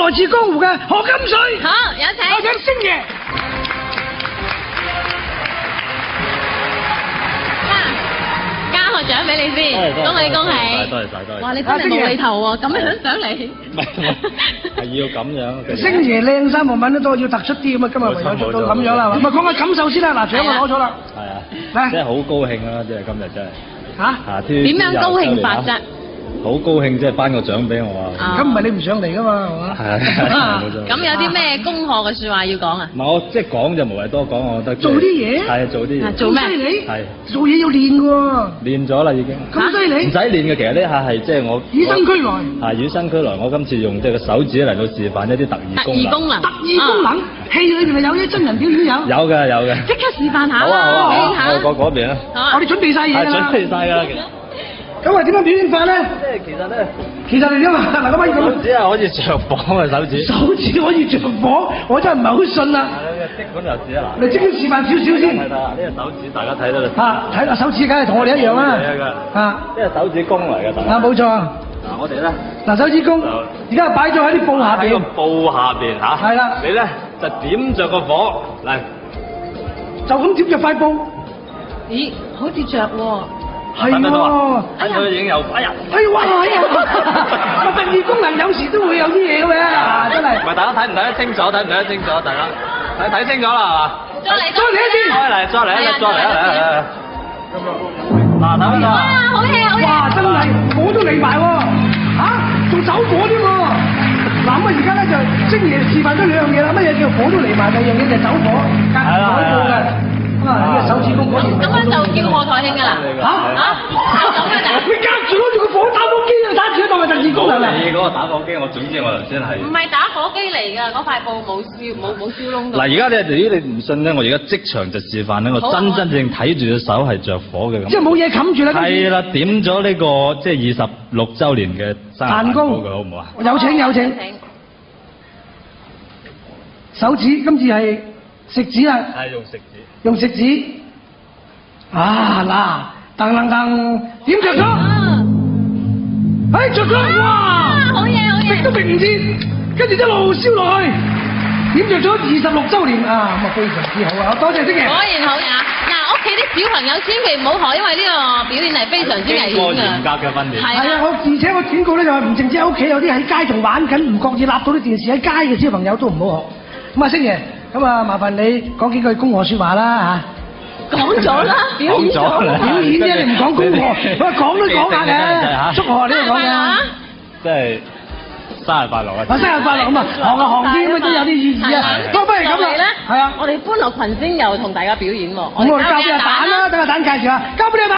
來自江湖嘅何金水。好，有請。有請星爺。加個獎俾你先，恭喜恭喜！多謝晒。哇，你真係無厘頭喎，咁樣上嚟。唔係要咁樣。星爺靚衫物品都多，要突出啲咁啊！今日唯有做到咁樣啦，係嘛？咪講下感受先啦，嗱，獎我攞咗啦。係啊，真係好高興啦！即係今日真係。嚇？點樣高興法啫？好高興，即係頒個獎俾我啊！咁唔係你唔上嚟噶嘛，係嘛？係咁有啲咩恭賀嘅説話要講啊？唔係我即係講就無謂多講，我覺得做啲嘢係做啲嘢，做咩？犀利係做嘢要練㗎喎。練咗啦已經。咁犀利？唔使練嘅，其實呢下係即係我與生俱來。係與生俱來，我今次用即係個手指嚟到示範一啲特異功能。特異功能，戲裏邊係有啲真人表演有。有嘅。即刻示範下好啊，表演下。我嗰邊啊。我哋準備晒嘢啦。準備晒㗎啦。咁係點樣表演法咧？即係其實嚟㗎嘛，嗱咁可以咁。手指係可以着火嘅手指。手指可以着火，我真係唔係好信啦。即管就試一嗱。你即刻示範少少先。係啦，呢個手指大家睇到啦。睇下手指梗係同我哋一樣啦。呢個手指公嚟嘅，大家。冇錯。嗱，我哋咧。嗱，手指公而家擺咗喺啲布下邊。喺個布下邊嚇。係啦。你咧就點着個火嚟。就咁點着塊布。咦，好似着喎。係喎，睇到已經有，哎呀，特異功能有時都會有啲嘢嘅，真係。唔係大家睇唔睇得清楚？大家睇清楚啦，係嘛？再嚟一次。再嚟啊！嗱，睇唔睇啊？好嘢！哇，真係火都嚟埋喎，仲走火添喎。嗱咁啊，而家咧就星爺示範咗兩樣嘢啦，乜嘢叫火都嚟埋？第二樣嘢就走火，隔海報嘅。呢個手指公果然。咁樣就叫賀台慶㗎啦。嚇！你隔住攞住個火打火機啊，打住當係特異功能啊！你嗰個打火機，我總之我頭先係。唔係打火機嚟㗎，嗰塊布冇燒窿到。嗱，而家你唔信咧，我而家即場就示範咧，我真正睇住隻手係着火嘅咁。即係冇嘢冚住啦。係啦，點咗呢個即係26週年嘅生日蛋糕嘅，好唔好啊？有請。手指今次係食指啊。係用食指。啊嗱，噔，點着咗？着咗！哇！好嘢！食都食唔切，跟住一路燒落去，點着咗26週年啊！咁啊非常之好啊！多謝星爺。果然好呀！嗱，屋企啲小朋友千祈唔好學，因為呢個表演係非常之危險㗎。嚴格嘅訓練。係啊，而且我警告咧就係唔淨止喺屋企，有啲喺街仲玩緊，唔覺意立到啲電視喺街嘅小朋友都唔好學。咁啊，星爺，咁啊麻煩你講幾句恭賀説話啦嚇。講咗啦，表演啫，你唔講恭賀，我講都講下嘅，祝賀呢個講嘅。即係生日快樂啊！生日快樂咁啊，行啲咁都有啲意義啊。不如咁啦，係啊，我哋歡樂群星又同大家表演喎。咁我哋交俾阿蛋啦，等阿蛋介紹下，交俾你阿蛋。